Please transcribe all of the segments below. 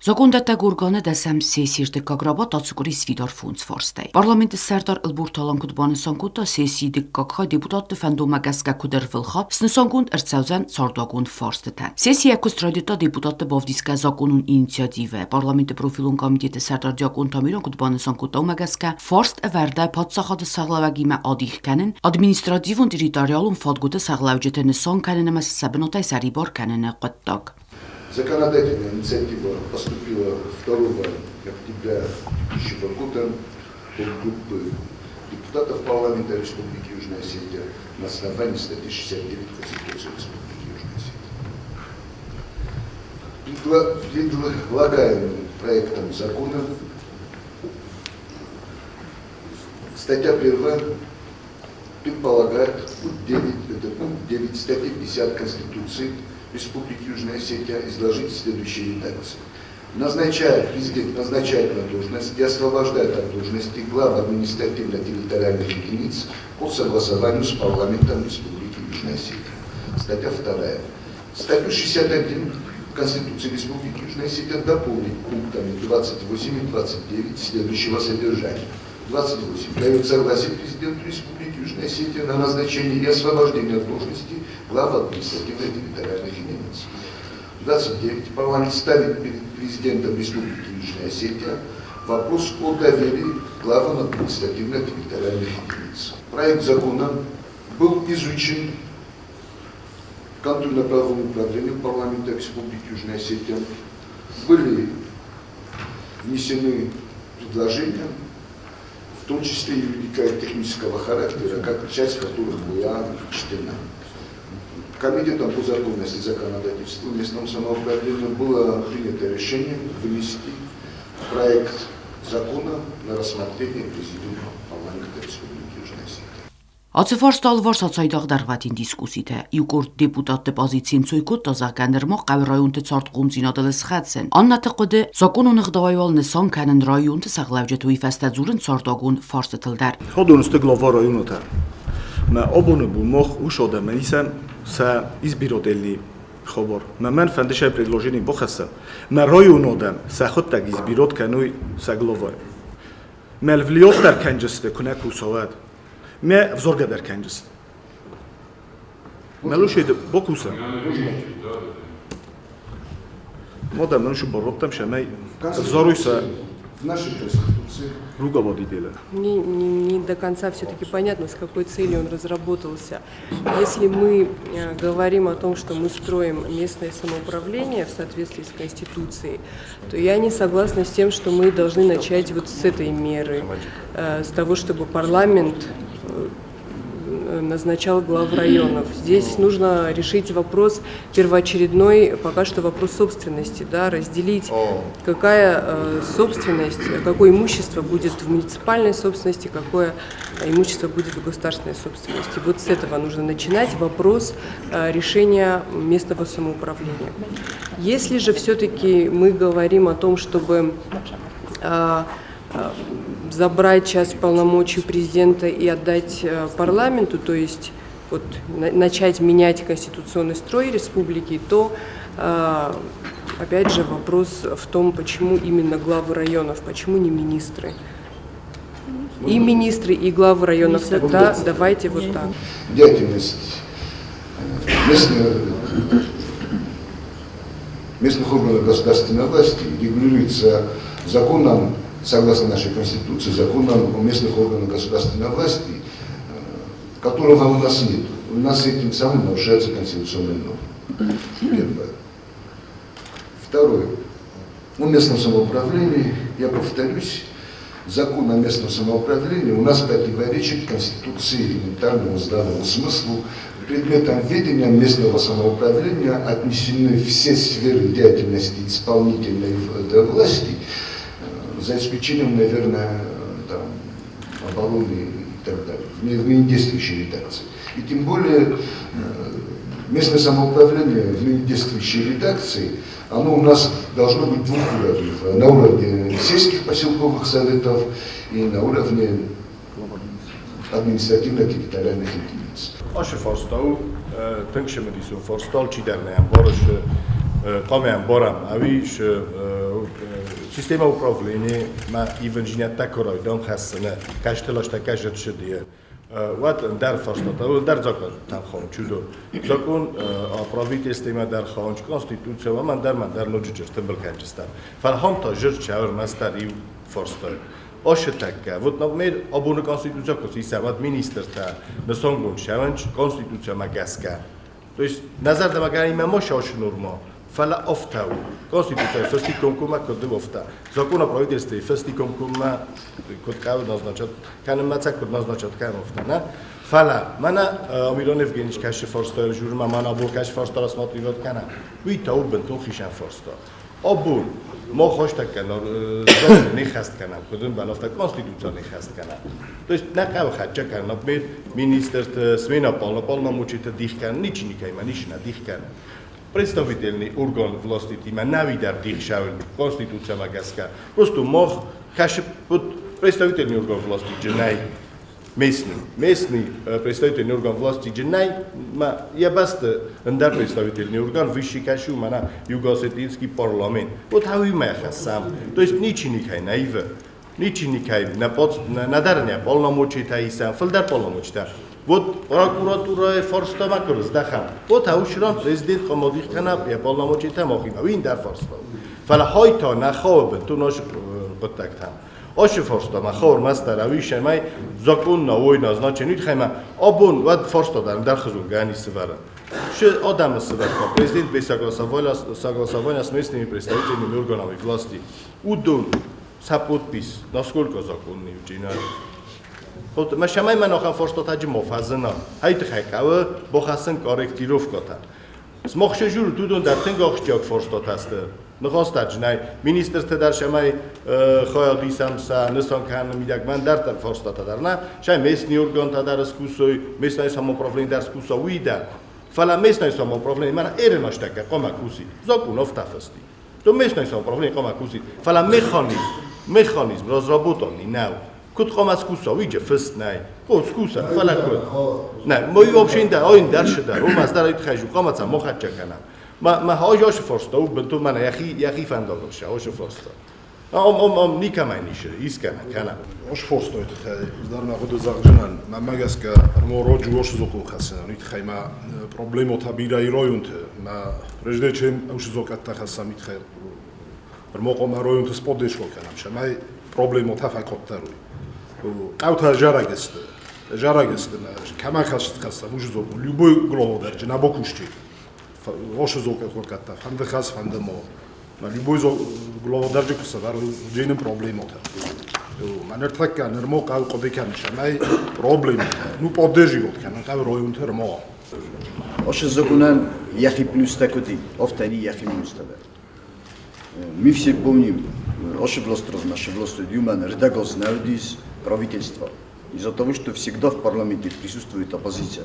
Զոկոնդատա գուրգանը դասամ սեսիր դկագրաբա տացուկուրի սվիդար ֆունց ֆորստայ։ Parlamenti սերդար ըլբուրթալանքուտ բանեսանքուտա սեսի դկկակա դեպուտատ դեֆենդոմա գասկակուդեր վլխա սնսանքունդ ըրցավզան սորդագուն ֆորստտան։ Սեսիա կուստրադիտա դեպուտատը բովդիսկա զոկոնուն ինիցիատիվը Parlamenti պրոֆիլուն կոմիտետը սերդար դյակուն թամիրոնքուտ բանեսանքուտա մագասկա ֆորստ վերդա պատսախադը սաղլավագիմա ադիխ административун территориалун фадгута саглавжете несон канена сабнотай сарибор канена qottag. Законодательная инициатива поступила 2 октября 2000 года от группы депутатов парламента Республики Южная Осетия на основании статьи 69 Конституции Республики Южная Осетия. Предлагаемым проектом закона статья 1 предполагает пункт 9 статьи 50 Конституции Республики Южная Осетия изложить в следующей редакции. Президент назначает на должность и освобождает от должности глав административно-территориальных единиц по согласованию с парламентом Республики Южная Осетия. Статья 2. Статью 61 Конституции Республики Южная Осетия дополнить пунктами 28 и 29 следующего содержания. 28. Дает согласие президенту Республики Южная Осетия на назначение и освобождение от должности глав административно-территориальных единиц. 29. Парламент ставит перед президентом Республики Южная Осетия вопрос о доверии главам административно-территориальных единиц. Проект закона был изучен контрольно-правовым управлением парламента Республики Южная Осетия. Были внесены предложения, в том числе юридико-технического характера, как часть которых была учтена. Комитетом по законности и законодательству местного самоуправления было принято решение вынести проект закона на рассмотрение президиума парламента Республики Южная Осетия. Ացեվարստալ վարսացայդաղ դարվատին դիսկուսիտ է, իուկոր դեպուտատ դեպազիցին ծույկոտ տազաղկաներմող կավրայունտը ծարդկում զինադել սխացեն, աննատը կոդը զոկոն ունեղ դավայվալ նսան կանեն ռայունտը սաղլավջետուի վաստadzուրն ծարդագուն վարստըտլդար։ Հոդոնստը գլավա ռայունոտ է, մա օբոնը բումող ուշոդը մենիսեմ սա իզբիրոտելի խոբոր, մեն ֆանդիշայ предложение բոխասը, մա ռայունոդեմ սա խոտտակ իզբիրոտ կանույ սա գլավա։ Մել վլիոտ դար կանջստը կունակ ուսովատ Мне взор гадар канджист. Мелуши бокуса. Мода мелуши бороттам шамай взоруйса в нашей конституции руководителя. Мне не до конца все-таки понятно, с какой целью он разработался. Если мы говорим о том, что мы строим местное самоуправление в соответствии с Конституцией, то я не согласна с тем, что мы должны начать вот с этой меры, с того, чтобы парламент назначал глав районов. Здесь нужно решить вопрос первоочередной, пока что вопрос собственности, да, разделить, какая собственность, какое имущество будет в муниципальной собственности, какое имущество будет в государственной собственности. Вот с этого нужно начинать вопрос решения местного самоуправления. Если же все-таки мы говорим о том, чтобы забрать часть полномочий президента и отдать парламенту, то есть вот, начать менять конституционный строй республики, то опять же вопрос в том, почему именно главы районов, почему не министры. И министры, и главы районов тогда давайте вот так. Деятельность местных органов государственной власти регулируется законом, согласно нашей Конституции, законом о местных органах государственной власти, которого у нас нет. У нас этим самым нарушаются конституционные нормы. Первое. Второе. О местном самоуправлении, я повторюсь, закон о местном самоуправлении у нас противоречит Конституции элементарному здравому смыслу. Предметом ведения местного самоуправления отнесены все сферы деятельности исполнительной власти, за исключением, наверное, там, обороны и так далее, в ныне действующей редакции. И тем более местное самоуправление в ныне действующей редакции, оно у нас должно быть двух уровней. На уровне сельских поселковых советов и на уровне административно-территориальных единиц. Аше форстау, тенкше медису форстал чидерне амбарыш, каме амбарам, авиш система управления ма ивенжинят такой дом хасна каштелаш такая же чудия вот дар форстата дар закон там хон чудо закон правительство ма дар хон конституция ма дар лоджичер тембл каджистан фархом то жир чавр мастар и форста Ošetaka, вот например, обуна конституция, как сисават министр-то на сонгун шаванч конституция магаска. То есть назар да магани мамоша ош норма. Фала офтау. Конституция фасти комкума код офта. Закон о правительстве фасти комкума код кав назначат. Канем мацак код назначат кан офта, на? Фала. Мана Мирон Евгеньевич каш форста журма мана бул каш форста рассматривать кана. Уитау бентон хишан форста. Обун ما خوش تکنار نخست کنم کدوم بلافت کنستیتوسیا نخست کنم то есть на кого хочу کنم например министр смена полна мучит дих کنم ничего не кайма ничего дих کنم представительный орган власти тима навидар дих шавен конституция магаска просто мох каш представительный орган власти дженай местный представительный орган власти дженай я баста ндар представительный орган высший кашу мана юго-осетинский парламент вот хавы махасам то есть ничего не кай наива ничего не кай на дарня полномочия таисан филдар полномочия вот прокуратура форста макрос дахам вот хаушран президент комодих канап я полномочия там охина вин дар форста фала хайта нахаб то наш баттактам Oši forsta ma khor mastara više mai zakon na vojna значение khayma obun vad forsta dar khazun gani svara Še odam svara prezident bez согласования с местными представителями органами власти удун sa подпись насколько законный учинает Вот машамай манохан forsta таджи мофазна hayt khaykav bo khasan korrektirovkata Смохше жур тудун дар тенгохчак forsta tastă نخواست جنای مینیستر تدار شمای خواهی سامسا نسان کان میدک من در فرصت تدار نه شاید میسنی ارگان تدار اسکوسوی میسنی سامون پروبلم در اسکوسوی در فلا میسنی سامون پروبلم من ایرناش تک قام کوسی زاکون افتافستی تو میسنی سامون پروبلم قام کوسی فلا مکانیزم rozrabotany now کد قام اسکوسوی جه فست نه خود اسکوسا فلا کد نه مایی option در آین در شده رو مصدر ایت خیجو قامت سام مخاط چکنم ما هاجاش فرستا و بنتو من یخی فنداغل شه هاش فرستا نیکم اینیشه ایست کنه هاش فرستا ایت خیلی در نخود زغجنن من مگس که ما راجو هاش زوکو خسنن ایت خیلی ما پروبلمو تبیرایی رایونت ما رجده چیم هاش زوکت تخصم ایت خیلی برموقع ما رایونت سپودش کنم شه ما پروبلمو تفکت تروی قوت جارگست کما خستم هاش زوکو любой главу درجه نباکوشتی Още золка колката, фанда хас, фанда мо. На любой главодарчик се дар джейнем проблемот. Манер така нермо кал кодекан шамай проблем. Ну поддержи го кан кав роюн термо. Още законан яхи плюс такоти, офтани яхи минус тебе. Мы все помним, още власть наша власть Дюман редагос наудис правительства. Из-за того, что всегда в парламенте присутствует оппозиция.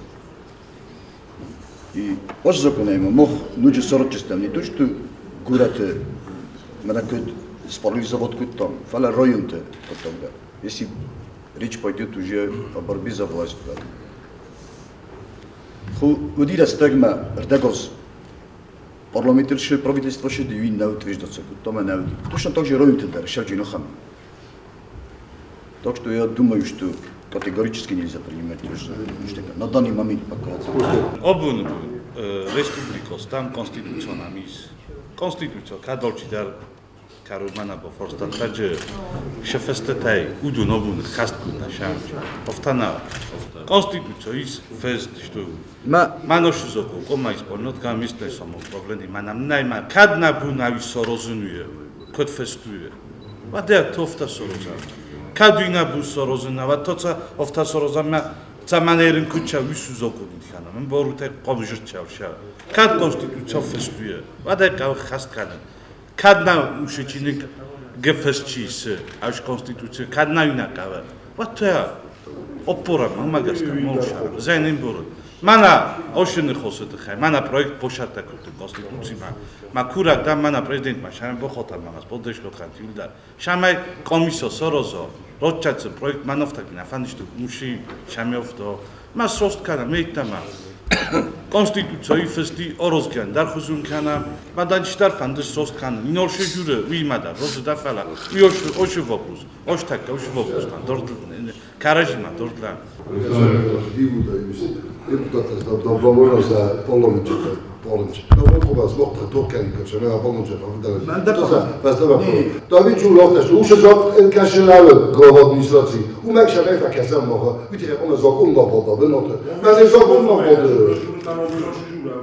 И още закона има мох нуджи сорочестам не то что гората манакът спорли завод кой там фала районта тогда если речь пойдет уже о борьбе за власть удира стагма редагос парламентарше правительство ще дивин на утверждаться тома на точно так же районта да решать нахам так что я думаю что категорически нельзя принимать на данный момент пока. Обун республикос там конституция кадолчи дар карумана бо форста таджи шефестетай удун обун хастку на шамч офтана конституция is фест что манош зоко кома исполнот камисте само проблеми манам найма кадна бунави сорозунуе код фестуе ваде тофта сороза Kadina bu sorozuna ve toça ofta sorozama zamanerin kucha üsüz okudun kana. Ben boru tek komjur çavşa. Kad konstitüsiya festuye. Vada kav xastkana. Kadna uşeçinik gefesçisi. Aş konstitüsiya kadna yuna kava. Vata opora magaska molşa. Zaynin boru. Mana oşunu xosete xay. Mana proyekt poşatta kurdu konstitüsiya. Ma kurak da mana prezident ma şam boxotar magas podesh kotxan tilda. Şamay komisio sorozo Rochats projekt manofta gina fandish tu mushi shamyofto. Ma sost kana meitama. კონსტიტუციური ფესტი ოროსგან დარხუზუნ ქანა მადანჩდარ ფანდს როსტ ქანა ინორშე ჯურე ვიმადა როს დაფალა ოშ ვოპუს ოშ თაკა ოშ ვოპუს მან დორ კარაჟიმა დორდლან депутатов до Бавароза Полонча. Но вот у вас лох протокольника, что я Полонча повидал. То ви чул лох, что уже зак кашелал глава администрации. У меня еще так я сам могу. Видите, он закон на вода, виноты. Men закон на вода.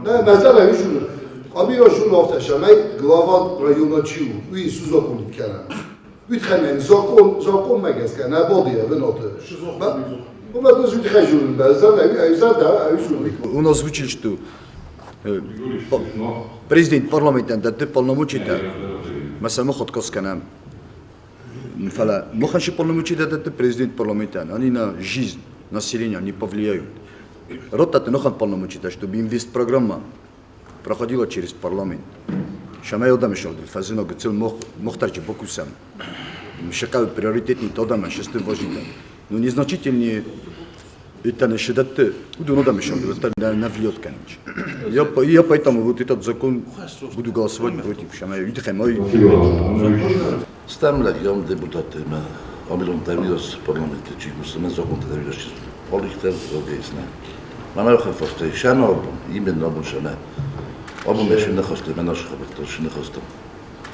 Да, mesela şu. Abi o şu lafta şamay glava rayona çiu. Vi su zakon dikana. Vi hemen zakon megesken ne bodiye vinote. У нас звучит, что президент парламента дает полномочия, мы сами хотим сканем. Фала, мы хотим полномочия дать президент парламента, они на жизнь населения не повлияют. Рота это наход полномочия, чтобы инвест-программа проходила через парламент. Шамай одам еще, фазино гцел мохтарчи бокусам. Шакал приоритетный тодам, шестым важным. Но незначительнее это не считать, куда надо мешать, это навьет, конечно. Я поэтому вот этот закон буду голосовать против. Стамля я депутаты, обилом тавиос парламента, чигус, мы закон тавиос, полихтер зогейсна. Мана хефосте, шана обум, именно обум шана. Обум еще не хосте, мы наш хабак, тоже не хосте.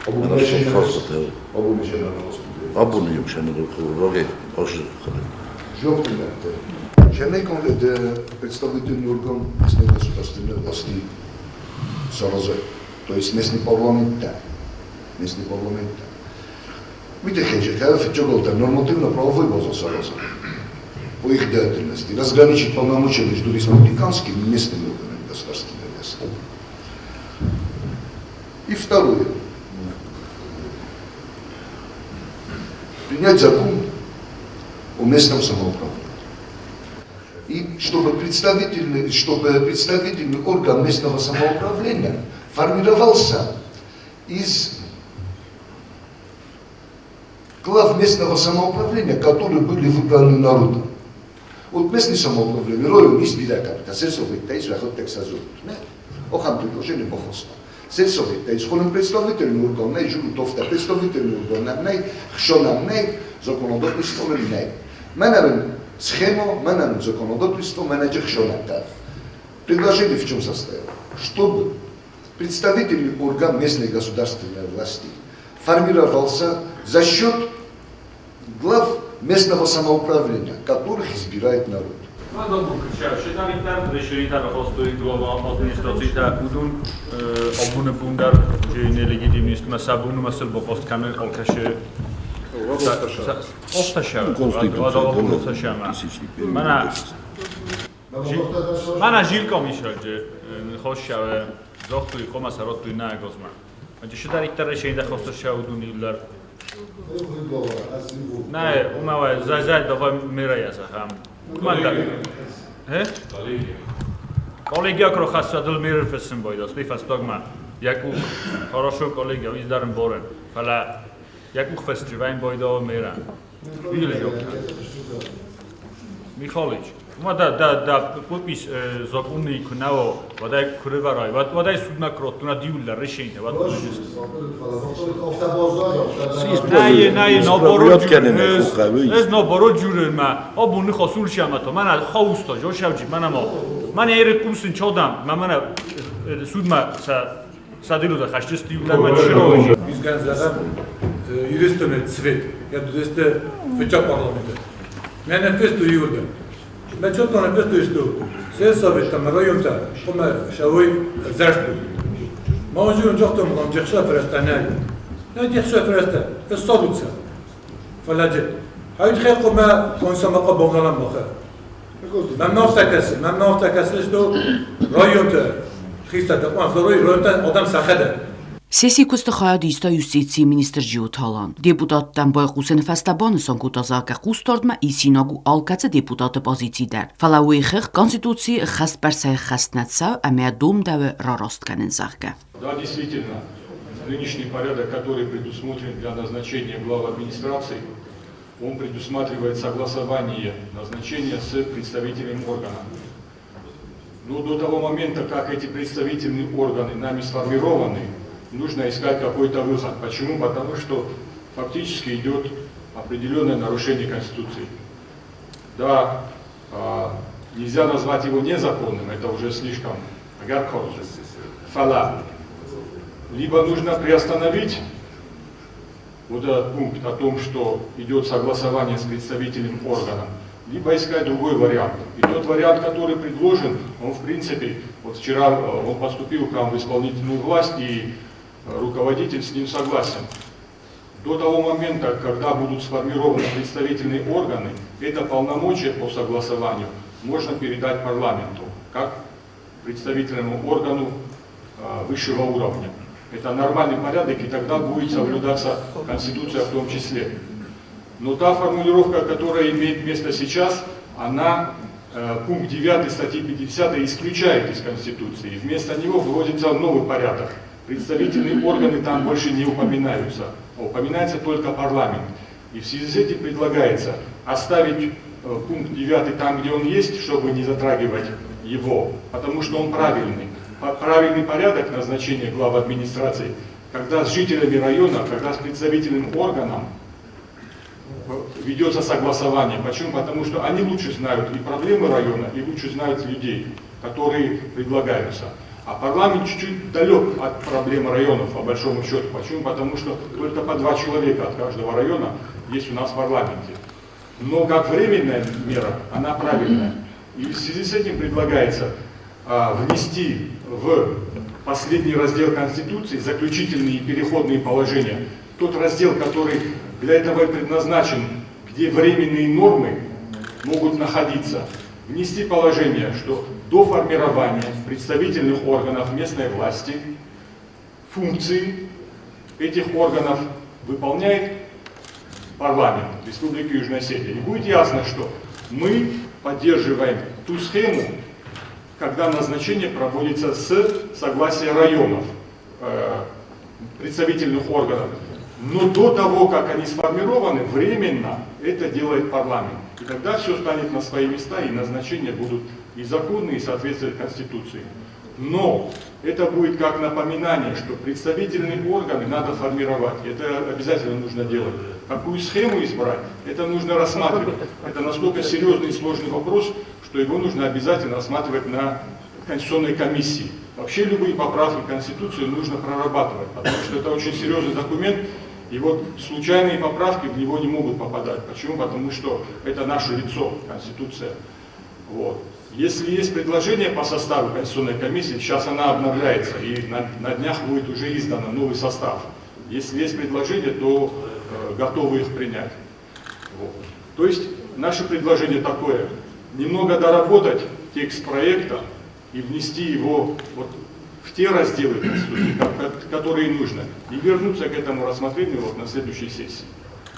Обум еще не хосте. Обум еще не хосте. Обум еще не хосте. Ожи хабак. Жопнете. Женеком представительный орган местной государственной власти Саразы, то есть местный парламент. Видите, когда фичоголта нормативно-правовой база Саразы по их деятельности разграничить полномочия между республиканскими и местными органами государственной власти. И второе. Принять закон о местном самоуправлении. И чтобы представительный орган местного самоуправления формировался из глав местного самоуправления, которые были выбраны народом. Вот местное самоуправление, рою есть бедакапита, сельсовета, есть выход сазут. Охам предложение бохоста. Сельсовета, есть холен представительный орган, не журу тофта, представительный орган, не хшонам, не законодательство, не. Менавен схему, менавен законодательство, менеджер хшонам. Предложение в чем состояло? Чтобы представительный орган местной государственной власти формировался за счет глав местного самоуправления, которых избирает народ. Mana Žilko mišel, že hošťave zohtuj komasa rotuj na gozma. Ať še tady které še jinde hošťave udunillar. Ne, umava zaj давай мирая захам. Команда. Коллеги крохасадл мир фесен бойда. Стефас догма. Яку хорошо коллеги издарен борен. Фала яку фестивайн бойда мира. Видели го? Михалич. Да, подпись законный кунао, водай куреварай, водай судна крот, на диулла решение, вот. наоборот журма, обу не хосул шамато, мана хаусто, жошавчи, мана ерек кумсин чодам, мана судма садилу да хашчис диулла ман широ. Изган задам юристный цвет, я дудесте фича парламента. Мене фесту юрда. Мы четко написано, что все советы на районе, мы шавой зарсту. Мы уже жохтом нам дешевле престане. Не дешевле престане, это столица. Фаладе. Hayır xeyqoma konsomaqa boğalan baxa. Ben naftakası что районда хистада, районда адам сахада. Սեսի կուստխայադ իստա յուսիցի մինիստր ջիութալան։ Դեպուտատտան բայխուսեն ֆաստաբանըսան կուտազակա կուստորդմա իսինագու ալկացը դեպուտատը պազիցի դար։ Ֆալավուի խեղ Конституции խաստպարսայ խաստնացա ամյադում դավը ռարոստ կանեն զաղկա։ Да, действительно, нынешний порядок, который предусмотрен для назначения глав администрации, он предусматривает согласование назначения с представителем органа. Но до того момента, как эти представительные органы нами сформированы, нужно искать какой-то выход. Почему? Потому что фактически идет определенное нарушение Конституции. Да, нельзя назвать его незаконным, это уже слишком фала. Либо нужно приостановить вот этот пункт о том, что идет согласование с представительным органом, либо искать другой вариант. И тот вариант, который предложен, он в принципе, вот вчера он поступил к нам в исполнительную власть, и руководитель с ним согласен. До того момента, когда будут сформированы представительные органы, это полномочия по согласованию можно передать парламенту, как представительному органу высшего уровня. Это нормальный порядок, и тогда будет соблюдаться Конституция в том числе. Но та формулировка, которая имеет место сейчас, она пункт 9 статьи 50 исключает из Конституции. Вместо него вводится новый порядок. Представительные органы там больше не упоминаются, а упоминается только парламент. И в связи с этим предлагается оставить пункт 9 там, где он есть, чтобы не затрагивать его, потому что он правильный. Правильный порядок назначения глав администрации, когда с жителями района, когда с представительным органом ведется согласование. Почему? Потому что они лучше знают и проблемы района, и лучше знают людей, которые предлагаются. А парламент чуть-чуть далек от проблемы районов, по большому счету. Почему? Потому что только по 2 человека от каждого района есть у нас в парламенте. Но как временная мера, она правильная. И в связи с этим предлагается внести в последний раздел Конституции заключительные и переходные положения. Тот раздел, который для этого и предназначен, где временные нормы могут находиться. Внести положение, что до формирования представительных органов местной власти функции этих органов выполняет парламент Республики Южная Осетия. И будет ясно, что мы поддерживаем ту схему, когда назначение проводится с согласия районов, представительных органов. Но до того, как они сформированы, временно это делает парламент. И тогда все станет на свои места, и назначения будут и законные, и соответствовать Конституции. Но это будет как напоминание, что представительные органы надо формировать. Это обязательно нужно делать. Какую схему избрать, это нужно рассматривать. Это настолько серьезный и сложный вопрос, что его нужно обязательно рассматривать на Конституционной комиссии. Вообще любые поправки в Конституцию нужно прорабатывать, потому что это очень серьезный документ, и вот случайные поправки в него не могут попадать. Почему? Потому что это наше лицо, Конституция. Вот. Если есть предложение по составу Конституционной комиссии, сейчас она обновляется, и на днях будет уже издан новый состав. Если есть предложение, то готовы их принять. Вот. То есть наше предложение такое: немного доработать текст проекта и внести его вот в те разделы Конституции, которые нужно, и вернуться к этому рассмотрению вот на следующей сессии.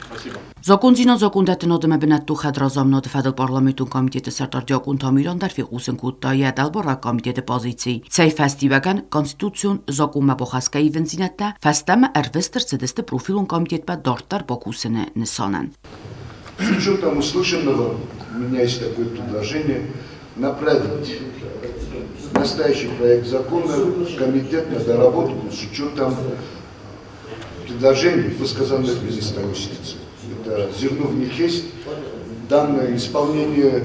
Спасибо. Զոկունցինո զոկունդետնոդը մբնատու խադրազամնոդը ֆադլ պարլամենտուն կոմիտետը սարտարդյակուն թամիրան դարֆի ուսնկուտտայա դալբորա կոմիտետը պոզիցի ցայ ֆեստիվական կոնստիտուցիոն զոկումա բոխասկայի վենզինատա ֆեստամը արվեստր ցդստը պրոֆիլուն կոմիտետը դորտար բոկուսնը նսանան. С учетом услышанного, у меня есть такое предложение направить настоящий проект закона в комитет на доработку с учетом предложений, высказанных министром юстиции. Это зерно в них есть, данное исполнение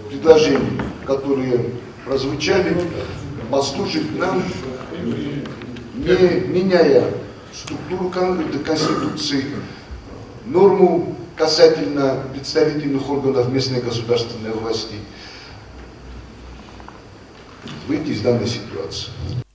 предложений, которые прозвучали, послужит нам, не меняя структуру Конституции, норму касательно представительных органов местной государственной власти, выйти из данной ситуации.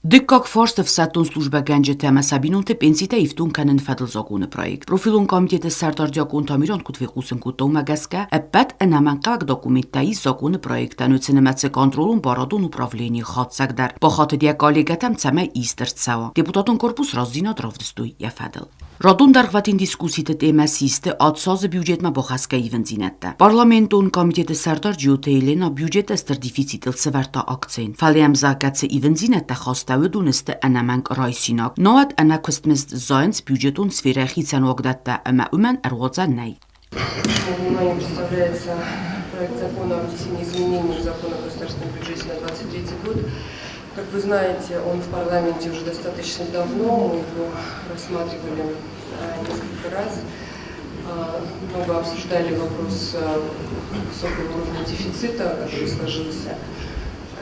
Դկակ ֆորստը վսատուն սլուժբա գանջը թեմասաբինունտը պենսիտա իվտուն կանն ֆադլ զոկունը պրոյեկտ։ Պրոֆիլուն կոմիտետը սարտարդյակուն թամիրոն կուտվի խուսն կուտոու մագասկա, əppət ընամանqaq դոկումենտայի զոկունը պրոյեկտանույցը նմացը կոնտրոլուն բարադուն ուպրավլենի խատսակդար։ Պոխատը դիա կոլեգատամ ծամա իստրցավա։ Դեպուտատուն կորպուս ռազդինա դրովդստույ яфадл. Rodun dargvatin diskusită temasiste atsazı büyücetme bohaskayı venzinatta. Parlamentun komiteti serdar cioteylena büyücete stır deficitil severta akcent. Falem zakatse venzinatta xastağı duniste anamank raysinak. Noat ana kustmest zayens büyücetun sferахицан ogdatta ama umen erwazan nay. Внимание представляется проект закона о внесении изменений в закон о государственном бюджете на 2023 год. Как вы знаете, он в парламенте уже достаточно давно, мы его рассматривали несколько раз, много обсуждали вопрос высокого уровня дефицита, который сложился.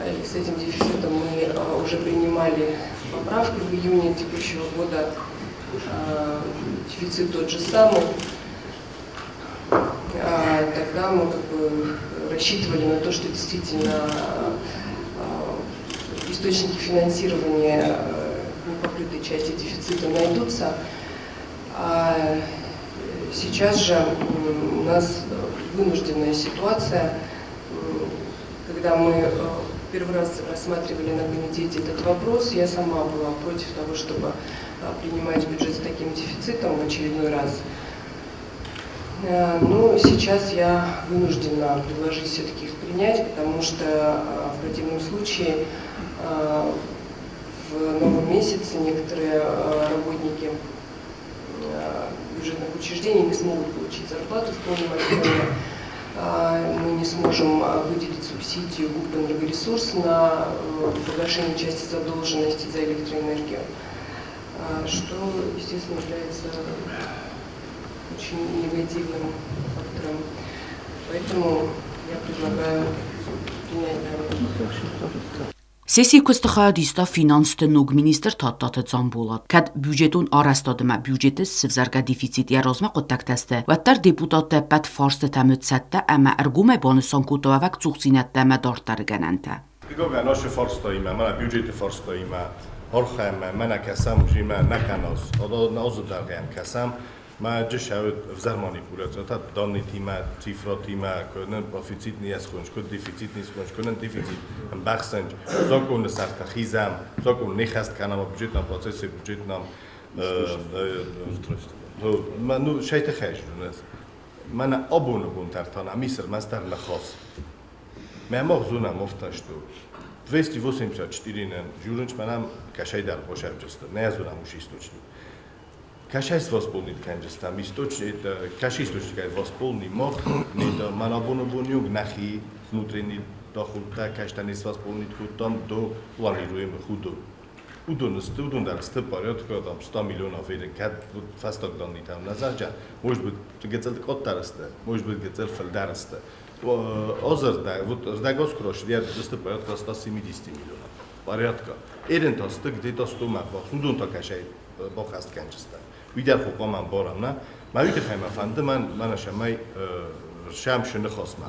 И с этим дефицитом мы уже принимали поправки в июне текущего года. Дефицит тот же самый. Тогда мы рассчитывали на то, что действительно источники финансирования непокрытой части дефицита найдутся. А сейчас же у нас вынужденная ситуация, когда мы первый раз рассматривали на комитете этот вопрос, я сама была против того, чтобы принимать бюджет с таким дефицитом в очередной раз. Но сейчас я вынуждена предложить все-таки их принять, потому что в противном случае в новом месяце некоторые работники бюджетных учреждений не смогут получить зарплату в полном объеме. Мы не сможем выделить субсидию ГУП «Энергоресурс» на погашение части задолженности за электроэнергию, что, естественно, является очень негативным фактором. Поэтому я предлагаю принять данный. Սեսի կստխայադիստա ֆինանսը նուգ մինիստր թատտատը ծամբուլա կդ բյուջետուն արաստադմա բյուջետը սվզարգա դեֆիցիտ երոզմա կոտակտաստը վատար դեպուտատը պատ ֆորստը տամուծատը ամա արգում է բոնուսոն կուտովակ ծուղցինատը մա դորտար գանանտա Գոգա նոշը ֆորստոյմա մա բյուջետը ֆորստոյմա հորխայմա մենա կասամ ջիմա նականոս օդոզը դարգան կասամ Մա ջշավտ վզարմանի կուրացա դոնի թիմա ցիֆրո թիմա կոնն պրոֆիցիտ նիաս խոնջ կո դեֆիցիտ նիս խոնջ կոնն դեֆիցիտ բախսանջ զոկուն սարտա խիզամ զոկուն նիխաստ կանամ բյուջետնա պրոցեսի բյուջետնա մանու շայտը խայժ ունես մանա աբոնը գոնտարտանա միսր մաստար լախոս մեմող զունա մոֆտաշտու 284-ն ժուրնջ մանամ կաշայդար բոշավջստը նայազունա մուշիստուչնի Кашайс восполнит, конечно, источник, каши источник восполнит, мог, не то манабонобонюк нахи внутренний доход, конечно, не восполнит, там до планируем худо. Удон дар порядка там 100 миллионов евро, фаст так данный там назарча, может быть, гецел коттарсте, может быть, гецел фелдарсте. Озер да, вот рдагос крош, я порядка 170 миллионов. Порядка. Один тосты, где-то 100 миллионов, удон так кашай бохаст, конечно. Видел хукоман борамна, ما ويت خيمة فندمان من شماي شمش نخاسم.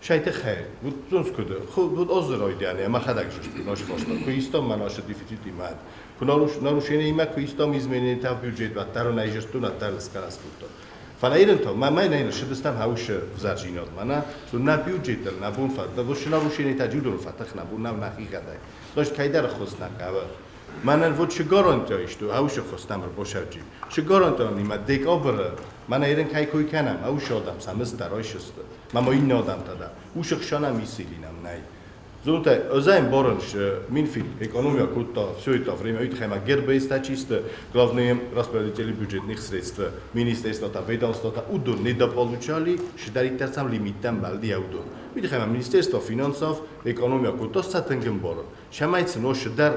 شايت خير بود زنس كده بود آزرای دیانی ما خداك جشتی ناش فاستم کویستم من آشد دیفیتی ماد کناروشینه ایمه کویستم ایزمینی تا بودجت و ترو نیجستون تر اسکالاس بود فلا ایرن تو ما نه شدستم هاوش زرجینات منا تو نبودجت نبون فت دوش ناروشینه تجودون فتح نبون نم نخی خدای داشت کایدر خواست نکاوه من الوت چه گارانتیش تو هاوش خواستم رو باشدی چه گارانتی ما دکابر من ایرن کای کوی کنم هاوش آدم سمست درایش است ما این آدم تدا هوش خشانم میسیلینم نه زودت ازایم بارنش منفی ekonomia куда все это время ведь хема гербе стачисто главным распределителем бюджетных средств министерство та ведомство та удо недополучали шдаритарцам лимитам балди удо ведь хема министерство финансов экономия куда сатенгем боро шамайц нош дар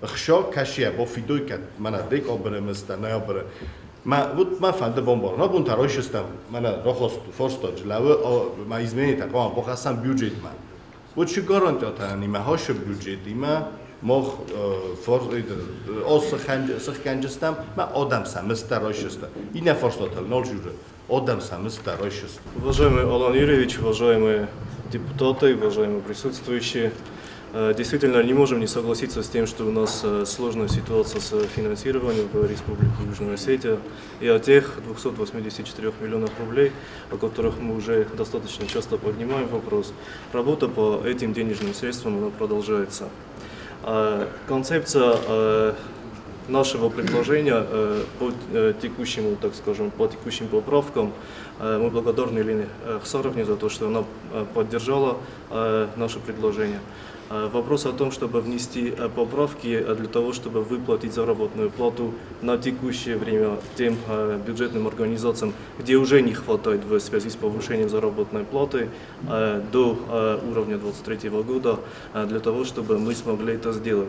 خشا کشیه با فیدوی که من دیک آبره مست نیابره ما فنده بمبار نبود تراش استم من راخست فرستاد جلوه ما ایزمینی تکام با خواستم بیوجید من و چه گارانتی آتنی ما هاش بیوجیدی ما سخ کنجستم ما آدم سمست تراش استم این فرستاد نال جوره آدم سمست تراش است. Уважаемый Алан Юрьевич, уважаемые депутаты, уважаемые присутствующие. Действительно, не можем не согласиться с тем, что у нас сложная ситуация с финансированием в Республике Южная Осетия. И о тех 284 миллионов рублей, о которых мы уже достаточно часто поднимаем вопрос, работа по этим денежным средствам она продолжается. Концепция нашего предложения по текущему, так скажем, по текущим поправкам, мы благодарны Елене Хсаровне за то, что она поддержала наше предложение. Вопрос о том, чтобы внести поправки для того, чтобы выплатить заработную плату на текущее время тем бюджетным организациям, где уже не хватает в связи с повышением заработной платы до уровня 2023 года, для того, чтобы мы смогли это сделать.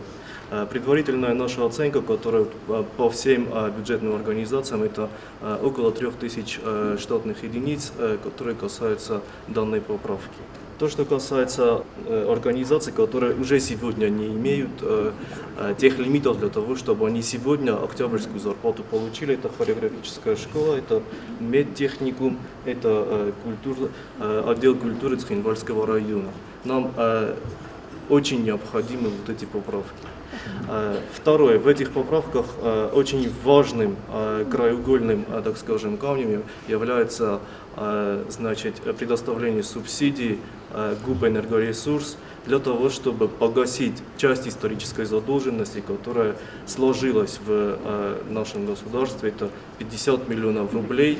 Предварительная наша оценка, которая по всем бюджетным организациям, это около 3000 штатных единиц, которые касаются данной поправки. То, что касается организаций, которые уже сегодня не имеют тех лимитов для того, чтобы они сегодня октябрьскую зарплату получили, это хореографическая школа, это медтехникум, это отдел культуры Цхинвальского района. Нам очень необходимы вот эти поправки. Второе, в этих поправках очень важным краеугольным, так скажем, камнем является предоставление субсидий ГУП «Энергоресурс» для того, чтобы погасить часть исторической задолженности, которая сложилась в нашем государстве. Это 50 миллионов рублей.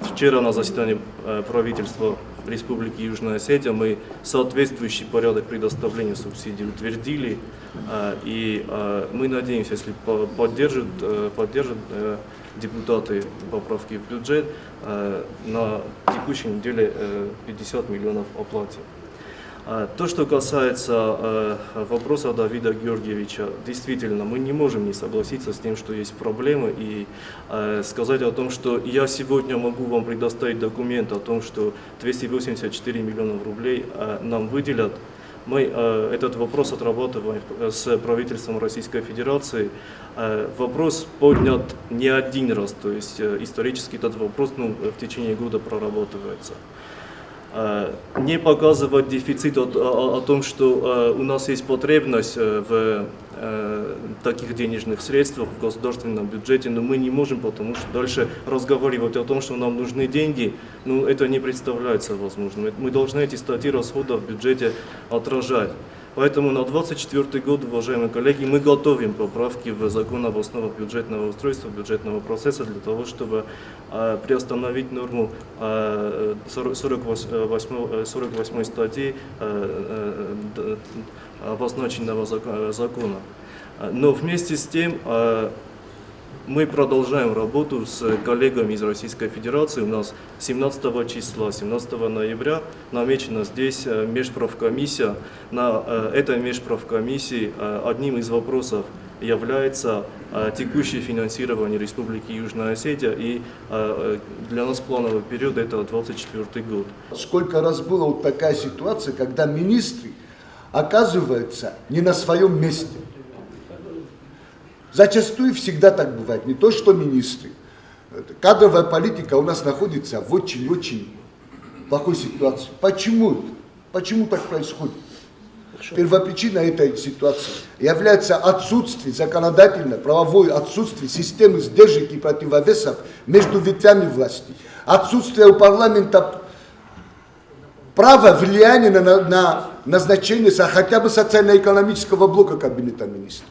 Вчера на заседании правительства Республики Южная Осетия мы соответствующий порядок предоставления субсидий утвердили, и мы надеемся, если поддержат депутаты поправки в бюджет, на текущей неделе 50 миллионов оплате. То, что касается вопроса Давида Георгиевича, действительно, мы не можем не согласиться с тем, что есть проблемы, и сказать о том, что я сегодня могу вам предоставить документ о том, что 284 миллиона рублей нам выделят. Мы этот вопрос отрабатываем с правительством Российской Федерации. Вопрос поднят не один раз, то есть исторически этот вопрос в течение года прорабатывается. Не показывать дефицит о том, что у нас есть потребность в таких денежных средствах в государственном бюджете, но мы не можем, потому что дальше разговаривать о том, что нам нужны деньги, это не представляется возможным. Мы должны эти статьи расходов в бюджете отражать. Поэтому на 2024 год, уважаемые коллеги, мы готовим поправки в закон об основах бюджетного устройства, бюджетного процесса для того, чтобы приостановить норму 48 статьи обозначенного закона. Но вместе с тем мы продолжаем работу с коллегами из Российской Федерации. У нас 17 числа, 17 ноября намечена здесь межправкомиссия. На этой межправкомиссии одним из вопросов является текущее финансирование Республики Южная Осетия, и для нас плановый период это 2024 год. Сколько раз была вот такая ситуация, когда министры оказываются не на своем месте. Зачастую всегда так бывает, не то что министры. Кадровая политика у нас находится в очень-очень плохой ситуации. Почему? Почему так происходит? Первопричина этой ситуации является отсутствие законодательной, правовой отсутствие системы сдержек и противовесов между ветвями власти. Отсутствие у парламента права влияния на назначение хотя бы социально-экономического блока Кабинета министров.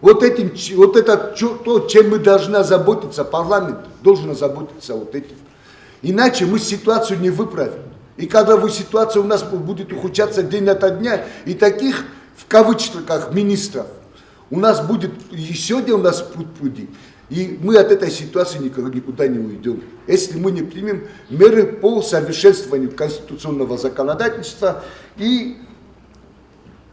Вот это то, чем мы должны озаботиться, парламент должен озаботиться вот этим. Иначе мы ситуацию не выправим. И кадровая ситуация у нас будет ухудшаться день ото дня. И таких, в кавычках, министров у нас будет, и сегодня у нас пруд-пруди. И мы от этой ситуации никуда не уйдем. Если мы не примем меры по совершенствованию конституционного законодательства и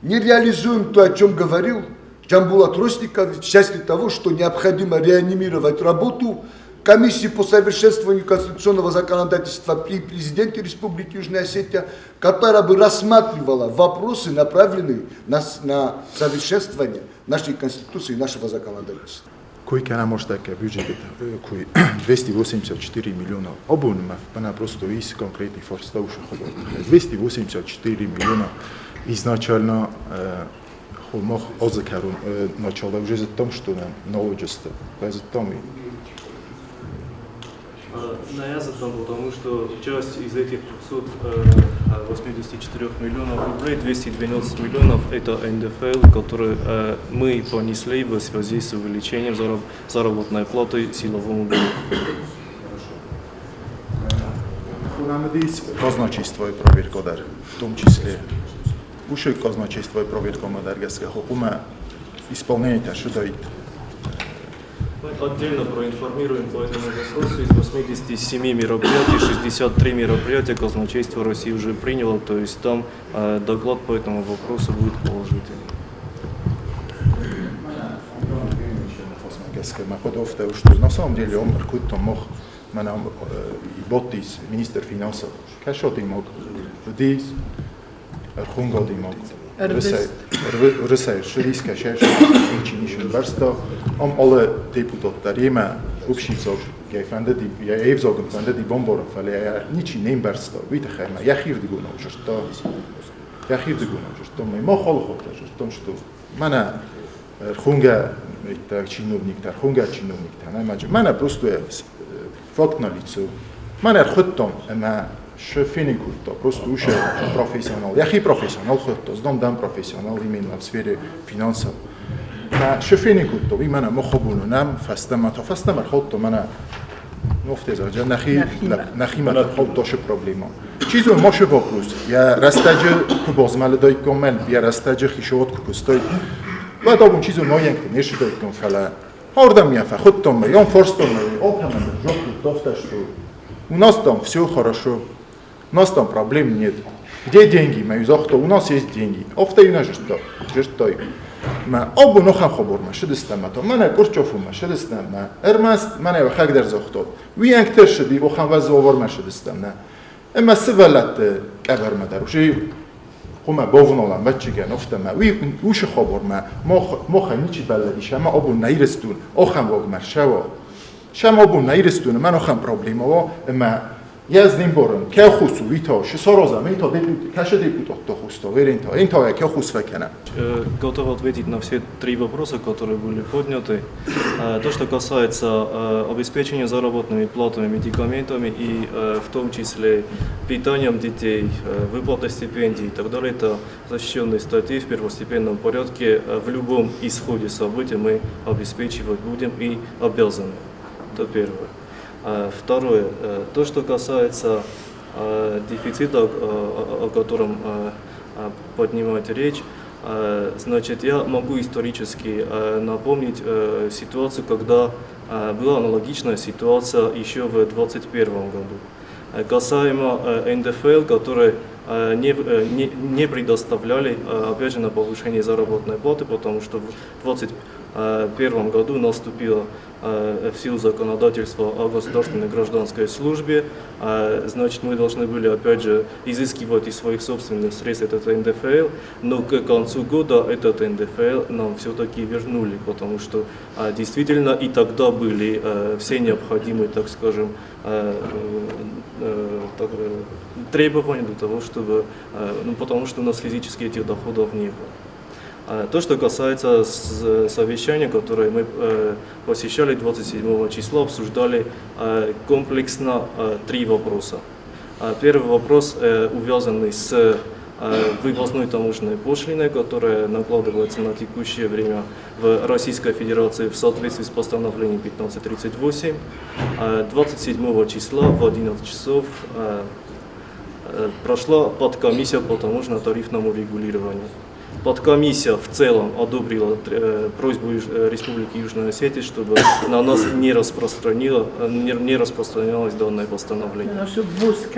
не реализуем то, о чем говорил Джамбулат Ростикович, в части того, что необходимо реанимировать работу комиссии по совершенствованию конституционного законодательства при президенте Республики Южная Осетия, которая бы рассматривала вопросы, направленные на совершенствование нашей конституции и нашего законодательства. Koji nam može také budžet, koji 284 miliona obunima, pa naprosto iz konkretnih forsta uša hodov. 284 miliona изначально мог озакарун начало уже за том, что нам налоговство, за том и я задам, потому что часть из этих 284 миллионов рублей, 212 миллионов это НДФЛ, который мы понесли в связи с увеличением заработной платы силовому блоку. Нам здесь казначейство и проверка, в том числе уже казначейство проверит командирских хокума исполнение ожидает. Мы отдельно проинформируем по этому вопросу. Из 87 мероприятий 63 мероприятия казначейство России уже приняло, то есть там доклад по этому вопросу будет положительный. На самом деле он какой-то мог, и Ботис, министр финансов, кашо ты мог, здесь, Архунга ты мог, Рысай, Ширийская шесть, Чинишин Барста, он alle депутат Дарима, общийцов, я фандеди, я евзогн фандеди бомборов, але я ничего не Барста, витахайма, я хирдигуна уже что мы мохол хотя, что мана Архунга это чиновник, Мана просто факт на лицо. Мана хотом, она шефинику, то просто уже профессионал. Я и профессионал хоть, дам профессионал именно в сфере финансов. На шефинику, то именно мохобуну нам фастамар хоть, мана нофтеза, нахи мата хоть тоже проблема. Чизу моше вопрос. Я растаджи кубоз молодой комен, я растаджи хишот кукустой. بعد اون چیزو ناینگ نشده کن فلا آردم میافه خودتون میام فرستون میام опрямо жопу тофташ что у нас там все хорошо у нас там проблем нет где деньги мои захто у нас есть деньги офтайна что ما ابو نخم خبر ما شد استمت من کورچوفو ما شد استم ما ارمست من و خاک در زختو وی انکتر شدی و خم وز اوور ما شد استم نه اما سوالت کبر مدروشی خما باونالام بچگان افتم وی وش خبر ما خنیچی بلدی شما ابو نیرستون آخم واق مرشوا شما ابو نیرستون من آخم پروبلم و اما یازدیم بارن که خصوصی ویتا شسارازم ویتا کاشه دیپوتات تا خوستا верен та این та که خصوص فکنه. Готов ответить на все три вопроса, которые были подняты. То, что касается обеспечения заработными платами, медикаментами и в том числе питанием детей, выплаты стипендий и так далее, это защищенные статьи в первостепенном порядке. В любом исходе событий мы обеспечивать будем и обязаны. Это первое. Второе, то, что касается дефицита, о котором поднимать речь, значит, я могу исторически напомнить ситуацию, когда была аналогичная ситуация еще в 2021 году. Касаемо НДФЛ, которые не предоставляли, опять же, на повышение заработной платы, потому что в 2021 году наступило в силу законодательства о государственной гражданской службе, значит, мы должны были, опять же, изыскивать из своих собственных средств этот НДФЛ, но к концу года этот НДФЛ нам все-таки вернули, потому что действительно и тогда были все необходимые, так скажем, требования для того, чтобы, потому что у нас физически этих доходов не было. То, что касается совещания, которое мы посещали 27 числа, обсуждали комплексно три вопроса. Первый вопрос увязанный с вывозной таможенной пошлиной, которая накладывается на текущее время в Российской Федерации в соответствии с постановлением 1538. 27 числа в 11 часов прошла подкомиссия по таможенно-тарифному регулированию. Подкомиссия в целом одобрила просьбу Республики Южная Осетия, чтобы на нас не распространялось данное постановление.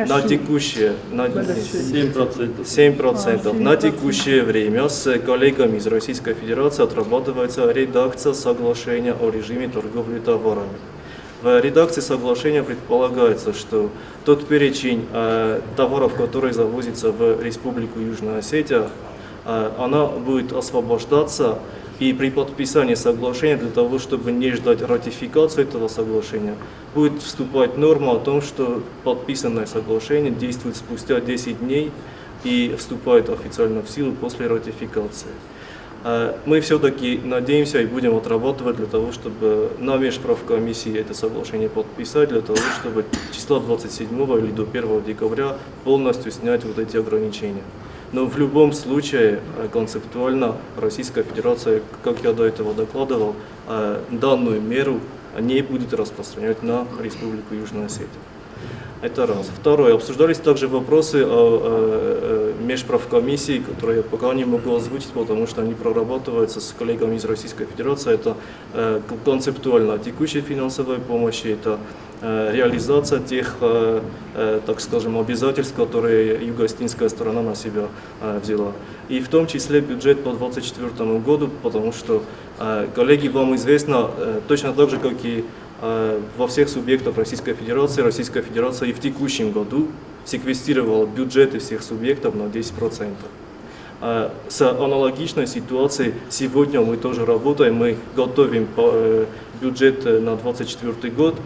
На текущее 7%. На текущее время с коллегами из Российской Федерации отрабатывается редакция соглашения о режиме торговли товарами. В редакции соглашения предполагается, что тот перечень товаров, который завозится в Республику Южная Осетия, она будет освобождаться, и при подписании соглашения, для того, чтобы не ждать ратификацию этого соглашения, будет вступать норма о том, что подписанное соглашение действует спустя 10 дней и вступает официально в силу после ратификации. Мы все-таки надеемся и будем отрабатывать для того, чтобы на межправкомиссии это соглашение подписать, для того, чтобы числа 27 или до 1 декабря полностью снять вот эти ограничения. Но в любом случае, концептуально, Российская Федерация, как я до этого докладывал, данную меру не будет распространять на Республику Южная Осетия. Это раз. Второе. Обсуждались также вопросы о межправкомиссии, которые я пока не могу озвучить, потому что они прорабатываются с коллегами из Российской Федерации. Это концептуально текущей финансовой помощи, это реализация тех, так скажем, обязательств, которые юго-остинская сторона на себя взяла. И в том числе бюджет по 2024 году, потому что, коллеги, вам известно, точно так же, как и во всех субъектах Российская Федерация и в текущем году секвестировала бюджеты всех субъектов на 10%. С аналогичной ситуацией сегодня мы тоже работаем, мы готовим бюджет на 2024 год.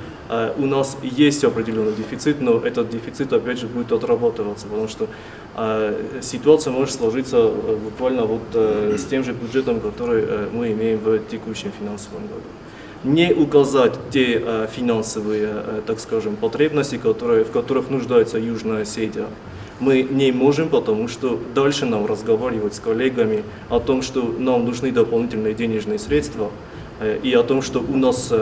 У нас есть определенный дефицит, но этот дефицит опять же будет отрабатываться, потому что ситуация может сложиться буквально вот с тем же бюджетом, который мы имеем в текущем финансовом году. Не указать те финансовые, так скажем, потребности, в которых нуждается Южная Осетия, мы не можем, потому что дальше нам разговаривать с коллегами о том, что нам нужны дополнительные денежные средства, и о том, что у нас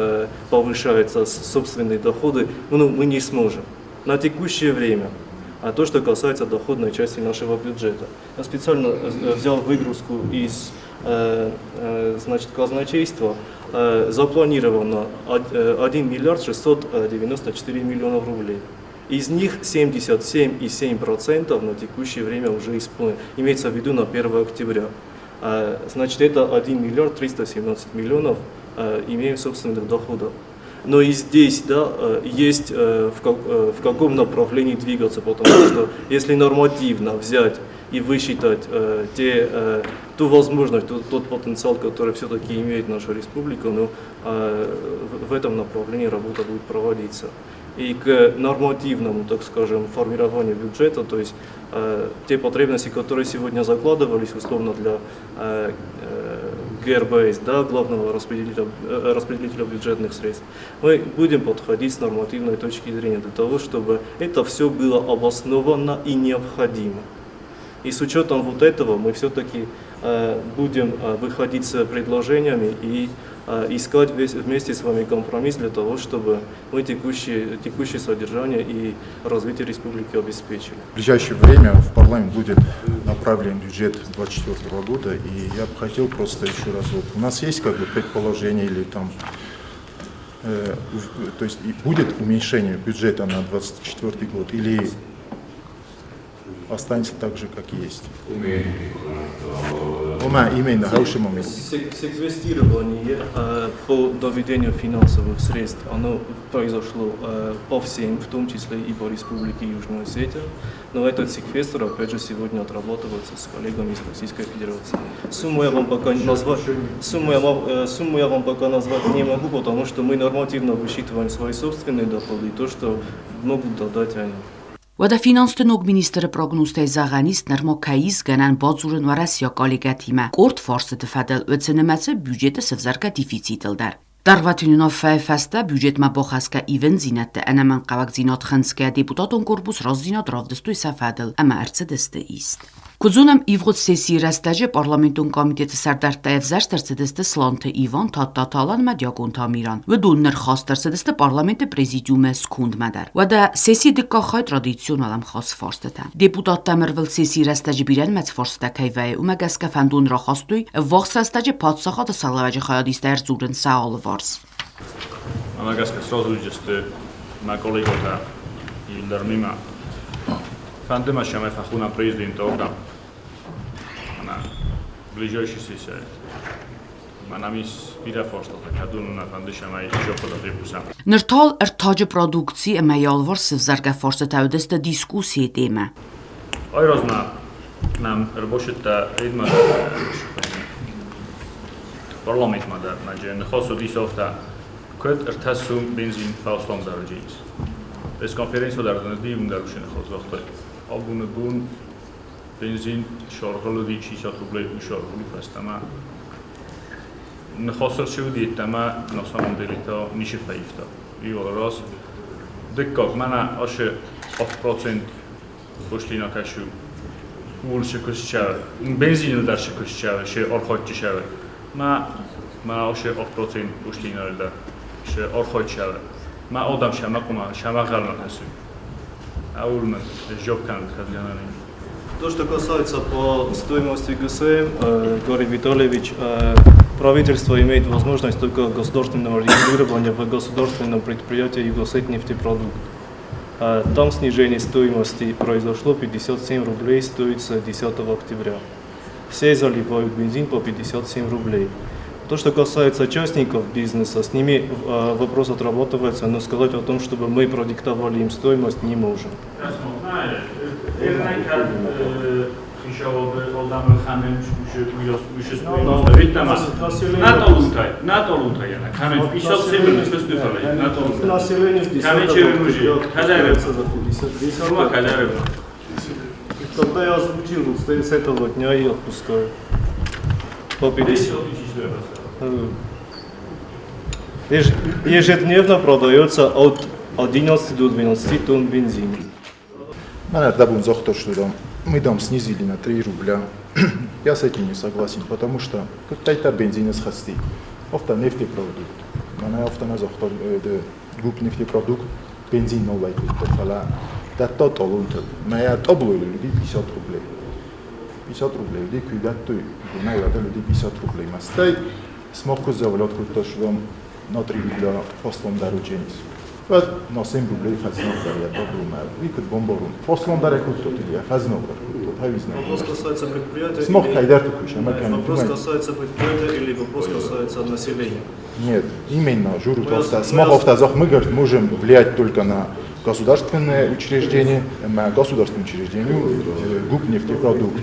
повышаются собственные доходы, мы не сможем. На текущее время, а то, что касается доходной части нашего бюджета, я специально взял выгрузку из значит, казначейства, запланировано 1 миллиард 694 миллионов рублей. Из них 77,7% на текущее время уже исполнено, имеется в виду на 1 октября. Значит, это 1 миллиард 317 миллионов имеем собственных доходов. Но и здесь, да, есть в каком направлении двигаться, потому что если нормативно взять и высчитать ту возможность, тот потенциал, который все-таки имеет наша республика, но в этом направлении работа будет проводиться. И к нормативному, так скажем, формированию бюджета, то есть те потребности, которые сегодня закладывались условно для ГРБС, да, главного распределителя бюджетных средств, мы будем подходить с нормативной точки зрения для того, чтобы это все было обосновано и необходимо. И с учетом вот этого мы все-таки будем выходить с предложениями и искать вместе с вами компромисс для того, чтобы мы текущее содержание и развитие республики обеспечили. В ближайшее время в парламент будет направлен бюджет 2024 года, и я бы хотел просто еще раз, вот, у нас есть как бы предположение или там, то есть будет уменьшение бюджета на 2024 год или останется так же, как есть? Именно, хороший момент. Секвестирование по доведению финансовых средств, оно произошло по всем, в том числе и по Республике Южная Осетия, но этот секвестр, опять же, сегодня отрабатывается с коллегами из Российской Федерации. Сумму я вам пока назвать не могу, потому что мы нормативно высчитываем свои собственные доходы и то, что могут додать они. Wada finanțtnog ministră prognostei zağanist nərmokayis gənən bazurun varasya kollegatime kort forsı tfadel ötsenemətsə büdjetə sıvzarka defitsitilder. Darvatununov fəfəstə büdjetmə boxaska even zinətdə ənəmən qavaq zinat xınskə deputatın korpus razzinat ravdıstoy səfədil əmə ərçədəstə ist. Կուզունեմ իվղոց սեսի ռաստաջը պարլամենտուն կոմիտետը սարդարտայև զաշտարցդստը սլանթը իվան թատտատալան մադյագոն թամիրան, վդուններ խաստարցդստը պարլամենտը պրեզիդիում է սկունդ մադար, վադա սեսի դկախայ տրադիցիոնալամ խաս ֆորստը Դեպուտատ տամրվել սեսի ռաստաջը բիրան մեծ ֆորստը կայվայ ու մագասկա ֆանդուն ռախաստույ վաղ սաստաջը պատսախատը սալավաջը խայադիստայր զուրն սաալը վարս Մագասկա սրոզու ջստը մա կոլեգոտա իլդար միմա Фандема шаме фахуна президента ограм. Она ближайший сессия. Она мис бира форста, кадун на фандешама и жопода трипуса. Ныртал артаджи продукции эмайалвар сывзарга форста тавдеста дискуссии тема. Ой розна нам рабочета эдма парламент мада наджен хосу дисофта кот артасум бензин фаустом дарджис. Ეს კონფერენცია დარდანდი უნდა შენახოს ვახტი. Აბუნებუნ бензин შორღოლოდი 60 რუბლები შორღოლი ფასტამა. ნახოსერ შევდით თამა ნოსამონდელითო ნიშიფაიფტო. იოროს დეკოგ მანა ოშე 100% პუშლინა კაშუ. ულშე კუშჩა. бензин და შეკუშჩა, შე ორხოჭი შავე. მა ოშე 100% პუშლინა და შე ორხოჭი შავე. ما أودم шамахална хасу. Аулна жопкан хадянани. То, что касается по стоимости ГСМ, Григорий Витальевич, правительство имеет возможность только государственного регулирования в государственном предприятии «Югосетнефтепродукт». Там снижение стоимости произошло, 57 рублей стоит с 10 октября. Все заливают бензин по 57 рублей. То, что касается участников бизнеса, с ними вопрос отрабатывается, но сказать о том, чтобы мы продиктовали им стоимость, не можем. Когда я озвучил, с этого дня и отпускаю. По 50. Ежедневно продается от 11 до 12 тонн бензина. Мы дом снизили на 3 рубля. Я с этим не согласен, потому что какая-то бензин с хасти. Офта нефтепродукт. Она офта на захтор губ нефтепродукт. Бензин новый. Да тот олунтел. Моя тобло люди 50 рублей. 50 рублей. Люди кидают той. Наверное, люди 50 рублей. Мастай смогу завлет куда что на 3 рубля послом дорученец. Вот на 7 рублей хазнов дарья проблема. Викт бомборун. Послом дарья куда я хазнов. Вопрос касается предприятия. Смог кайдар такой, вопрос касается предприятия или вопрос касается населения? Нет, именно журу просто. Смог автозах мы говорим, можем влиять только на государственные учреждения, на государственные учреждения, губ нефтепродукт.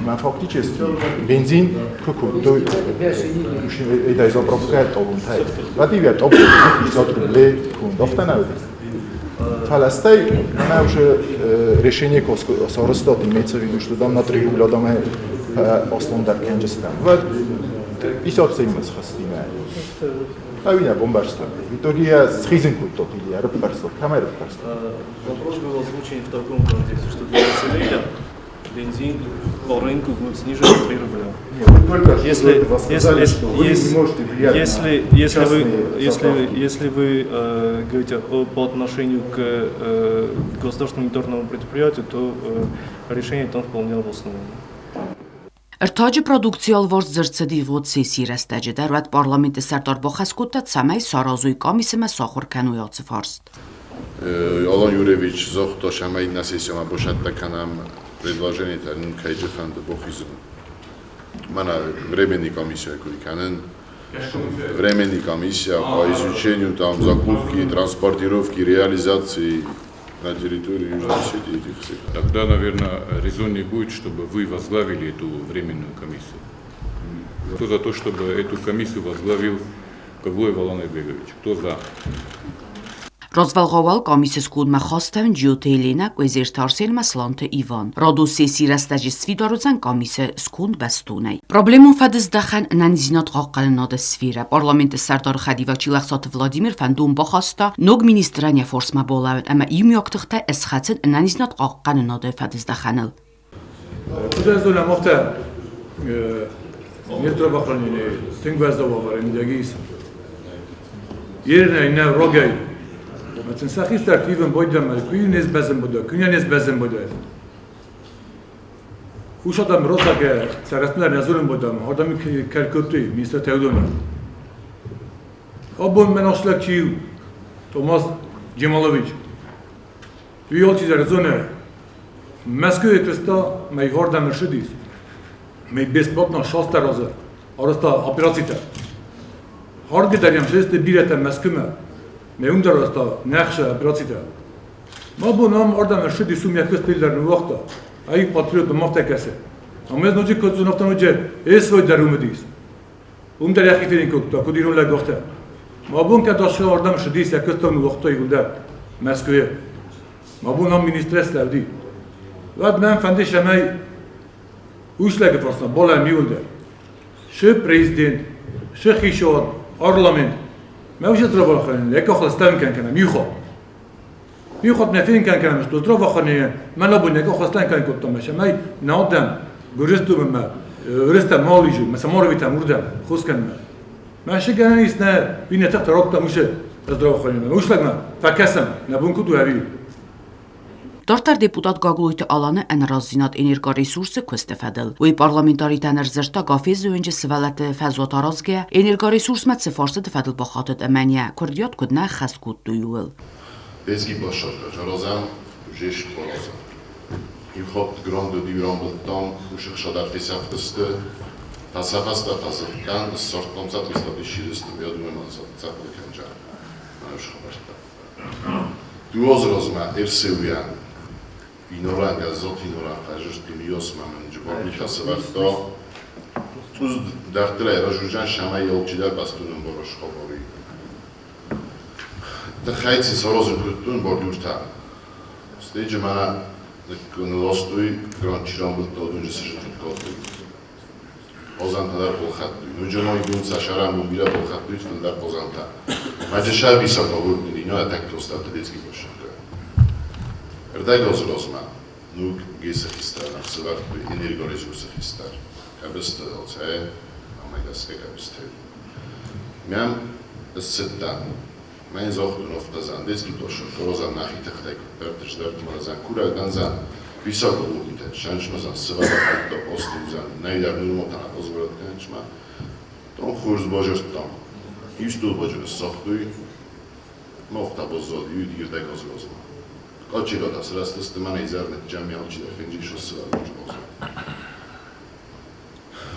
Но фактически бензин какой-то это изопровокает толунтай. Вадивия топ 50 рублей кунд офтанавит. Фаластай, она уже решение Соростат имеется в виду, что там на 3 рубля там Осландар Кенджестан. Вот 57 с хастима. А вина бомбарство. В итоге я с хизинку тот или я рыбарство, камера рыбарство. Вопрос был озвучен в таком контексте, что для населения бензин по рынку будет снижен на 3 рубля. Если вы говорите по отношению к государственному мониторному предприятию, то решение там вполне обосновано. Արտաճը պրոդուկցիոլ որս ձրցդի ողոցի սիրաստաճը դարვատ պարլամենտը սարտար բոխասկուտա ցամայ սարազույ կոմիսը սոխորքանույացը ֆարստ Алан Юрьевич зохто шамай на сессию обошатка нам предложение та ну кайже фанд бохизм. Мана временная комиссия куликанен. Временная комиссия по изучению там закупки, транспортировки, реализации на территории Южной Осетии этих всех. Тогда, наверное, резоннее будет, чтобы вы возглавили эту временную комиссию. Кто за то, чтобы эту комиссию возглавил Ковлоев Алан Айбегович? Кто за? Rozvalgoval komisijs kudma khostavn Ջյուտելինա կոզերտարսել մասլանտը Իվան Ռոդուսի սիրաստաջի սվիդորուցան կոմիսը սկունդ բաստունայ Պրոբլեմուն ֆադս դախան նանիզինոտ ղոqqալնոդը սվիրա Պարլամենտը սարտար խադիվաչի լախսոտ Վլադիմիր ֆանդում բոխոստա նոգ մինիստրանյա ֆորսմա բոլավն ամա իմյոկտղտա էսխացն նանիզինոտ ղոqqալնոդը ֆադս դախանել Ուզենզոլա մոֆտա Երտրավախանինե ստինգվազդովավար եմդագիս Երնա ինա ռոգայ Mesela sahistar kiven boydam, kuyunez bezem boda, kuyunez bezem boda. Uş adam rozage, saraslar yazılım bodam, adamı kalkotu, Mr. Teodona. Obon menoshlakçı, Tomas Cemalović. Üyolçı zarazone, Moskva kresta, mej horda Mercedes. Mej besplatna şasta raza, arasta operacita. Hordi daryam şeste bilete Moskva. Meum darasta nakhsha operacita. Ma bunam orada Mercedes umyakos pillerni vaqta. Ay patriot maftakase. Ama noji kodzun aftan oje esvoy darumedis. Dar yakhifin kokta kudirun la goxta. Ma bun ka dasha orada Mercedes yakostan vaqta yulda Moskva. Ma bunam ministres lavdi. Vad men fandi shamay ushlage farsan bola miulda. She prezident, she khishod, parlament ما وجد ضربة خانة، لك أخذ استلم كان يخط نفين كان مش ضربة خانة ما نبون لك أخذ استلم كان كنت ماشى ما نعدم جرستو بما رستا ماليجو مثلا مرة بيتا مردم خوش كان ما شيء كان يسنا بين تحت رابطة مش здравоохранения. Ушлагна, факасам, на бунку дуави. Դարտար դեպուտատ Գագլույթը Ալանը էնրազինատ էներգարեսուրսը քստեֆադել։ Ու պարլամենտարի տաներ զերտա գաֆեզը ընջը սվալատը ֆազոտարազգե էներգարեսուրս մեծ ֆորսը դֆադել բախատը əmənyə քուրդիոտ կուդնա խասկուտ դույուլ։ Դեսկի բաշարկա ժարազամ ժեշ խորոզա։ Իխոտ գրոնդը դիվրոմբտոմ ու շխշադար ֆեսախտստը Տասախաստա ֆազոտկան սորտոմցատ վիստատի շիրստը միադում եմ անցած կնջա։ Անուշ խաբաշտա։ Դուոզրոզմա Էրսեույան Ինորան գազոտ ինորան խաժշտ միոս մամն ջբորնի խասվարտո Տուզ դարտել է ռոժուժան շամայի ոլջիդար բաստունն որոշ խոբորի Տխայցի սորոզը կուտուն բորդուրթա Ստեջը մանա նլոստույ գրոնչիրոն բլտոդուն ժսժտուտ կոտույ Ozantalar polxatluy. Nujonoy gunca sharam bira polxatluy fndar pozanta. Majeshar visokogurni dino tak dostat detski boshaka. Erdagoz rozma. Nuk gese histar na svart energoresurse histar. Kabest oce amagas kabest. Miam setta. Mein zochtun auf das detski boshaka. Rozan nachitachtek perters dort mazan kura ganzan. Visokogurni Շանչնոզան սվարակատո ոստիզան նայդար նուրմոտան ոզվորատկանչմա տոն խուրզ բոջրտոն իստու բոջրը սոխտույ մոխտաբոզոդ յուդ իրդակ ոզվոզվա կոչիրոտ ասրաստստը ման իզարնետ ջամիալ չիդար ֆենջի շոսվար բոջրոզվա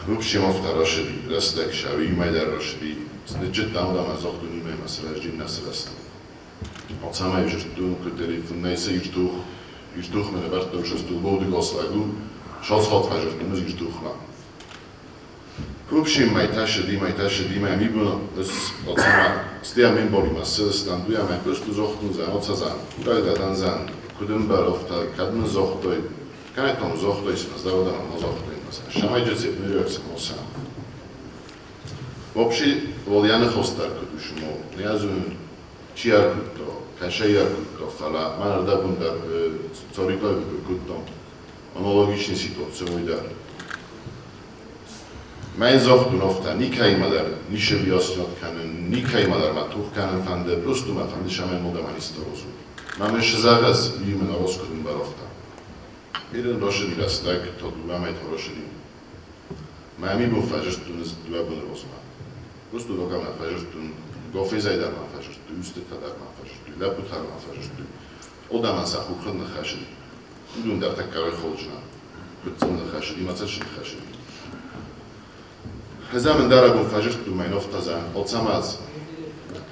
Հուբշի մոխտա ռաշդի, ռաստակ շավի իմայդար ռաշդի սնջետ տամդամ ազոխտունի մեմ ասրաժջին նասրաստը Ոցամայ ժրտուն կտերի ֆննայսը իրտուղ Իրտուխ մենը բարտով շստու բոդի գոսլագու շոց խոտ հաջորդում ես իրտուխմա Հուբշի մայտաշդի մայ միբունը ոցամա ստիա մեն բորի մասը ստանդույա մայ պստու զոխտուն զան ոցազան ուրայ դադանզան կուդն բարովտա կադմը զոխտոյ կանետոմ զոխտոյ սնազդավադան մոզոխտոյ մասա շամայ ջեցիպ նիրոքսը մոսա Ոբշի վոլյանը խոստար կդուշումո նիազուն չի արկուտո Кашая фала, манарда бундар цорикла гуттом. Аналогичный ситуация уйдар. Mein zochtun ofta nikay madar nishe biosnot kanen nikay madar matuch kanen fande просто ma fande shamen modam istorozu. Mamy shzagaz imen roskun barofta. Miren roshdi rastak to duamet roshdi. Mami bu fajrtun z duabun rozma. Просто dogama fajrtun gofezayda ma fajrtun usteta ma fajrtun. Laputар ma fajrtun. Odama sa khukhdna khashdi. Dun dar takkar kholchna. Butsun khashdi matsashdi khashdi. Hezamın darabun fajrtun mein oftazan otsamaz.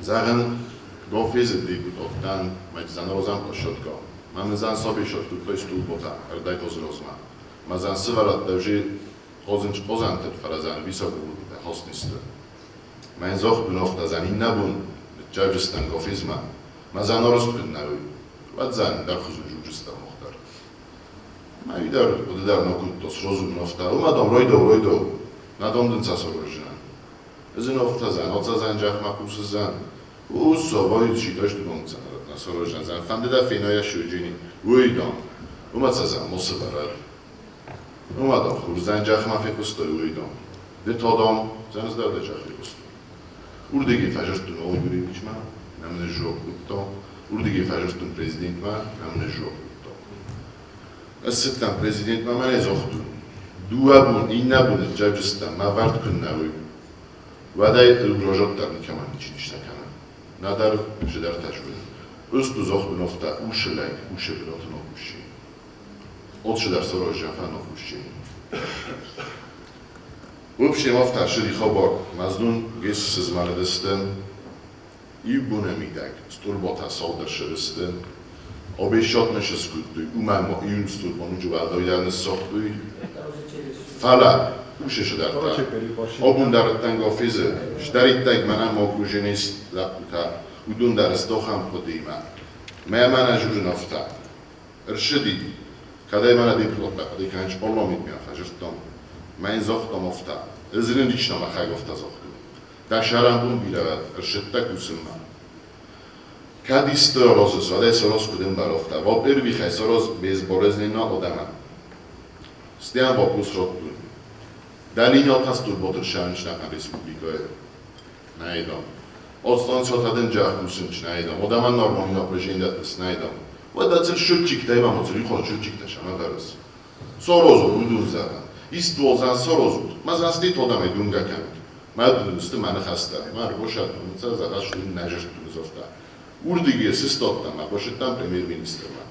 Zagen gofeze dibut ottan majzan rozam poshotko. Mamzan sobi shotku toistul bota erdaykoz rozma. Mazan svarat davji ozanch ozantet farazan visogu da hostniste. Mein zochtun oftazan innabun Javstan gofizma. Mazan orostun navi. Vadzan darkhuzu jujista muhtar. Mavidar odar nokuttos rozum ofta. Umadom roido. Nadondın sasorojna. Ezin oftazan, otzazan jaxmakusuzan. Uso voychi doshtunca nasorojna zan. Fandeda fenoya shujini. Uidom. Umatzazan mosabarar. Umadom khurzan jaxmafikusto uidom. De todom zanzdar da jaxikusto. Urdegi fajrtun olgurichma. Namne jokutto. Urdegi fajrtun prezidentma. Namne jokutto. Assetan prezidentma mane zohtun. Duabun, innabun, Javstan, mavart kunnavi. Vaday rojottar nikaman ichinishtakana. Nadar jedar tajvin. Ustu zohtun ofta ushelay, ushebirotun okushi. Odshedar sorojan fan okushi. Ubshim ofta shiri khobor, mazdun ges sezmaledisten. Ibunemidak, sturbota solder shiristen. Obeshotne sheskutu, umamo iun sturbonu juvadoydan sohtu. Fala, usheshe darta. Obun dartan gofize, shdaritag manam okruženis laputa, udun darstoham podima. Meamana jurnofta. Rshidi, kada imana diplota, kada ikanch polomit mea fajrtom. Mein zochtom ofta. Ezrin lično mahagofta zochtu. Da sharambun bilavat, rshetta kusuma. Kad isto rozos, vada soros kudem barofta. Vopir vichaj soros bezboreznina odama. Stiam voplus rottu. Dalini otas turbotr šaničná respublika je najednou. Ostançotadan cahmusun çnaydam. Odaman normalina projeyinde snaydam. Vadacıl şutçik de imam olsun. Yukarı şutçik de şanadarız. Sorozo uduzada. İstu olsan sorozo. Mazan stit odam edunga kemt. Madun üstü manı hasta. Mar boşatım. Zaten şu necirtimiz ofta. Urdigiye sistottam. Boşattam premier ministrma.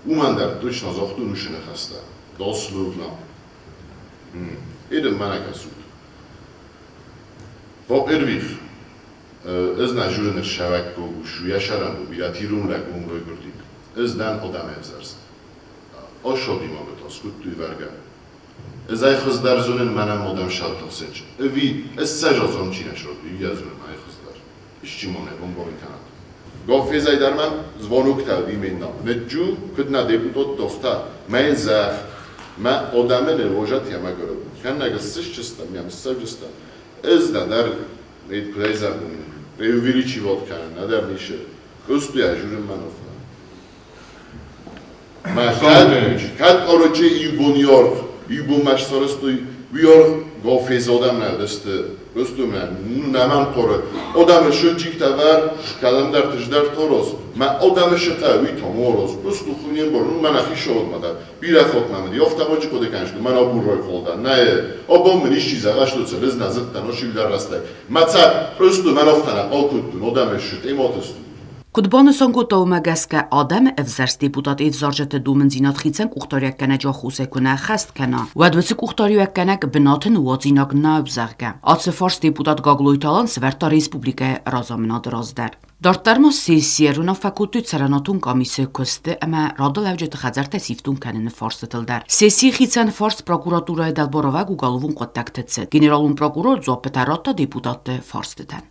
Umandar точно zohtun uşunu hasta. Dosluvno. Idem mana kasut. Во-первых, ezna jurner shavak go shu yasharam bu bilatirun la gum roy gurdik. Ezdan odam evzarst. Oshodi ma betos kut tu verga. Ezay khazdar zonen manam odam shaltosech. Evi es sajazom chinashod yazun ay khazdar. Ishchimone bombovi kanat. Gofezay darman zvonukta vimena. Nedju kudna deputot dofta. Menza ma odamene vojat yamagoro. Kanna gassish chistam yam savjistam. Ezda dar med krezabun. Преувеличивать kann, надо мише. Просто я журмановна. Как короче юбониор, юбомаш соростой, виор гофезодам надест. Просто мен, ну намам торе. Одам шочик тавар, кадам дар тиждар торос. Ма одам шта витом орос. Просто хунин бор, ну мана хишод мада. Бира хот мамди. Офтамоч коде каншду. Мана буррой холда. Не, обом ниш чиза гашто целез назад таноши дар растай. Маца просто ман офтана полкутун одам шт эмотест. Կուտբոնը սոնգոտով մագասկա ադամ evzars deputat evzarjete dumen zinat khitsen kuxtoriak kana joxuse kuna khast kana vadvsi kuxtoriak kana bnaten wozinak na evzarga atse fors deputat gagloytalan sverta respublika razamna drazdar Dartarmo sesiyeruna fakultu çaranatun komissiya köste ama radal avcet xazar tasifdun kanını forsatildar. Sesiy xitsen fors prokuraturaya dalborova gugalovun kontaktetset. Generalun prokuror zopetarotta deputatı forstitan.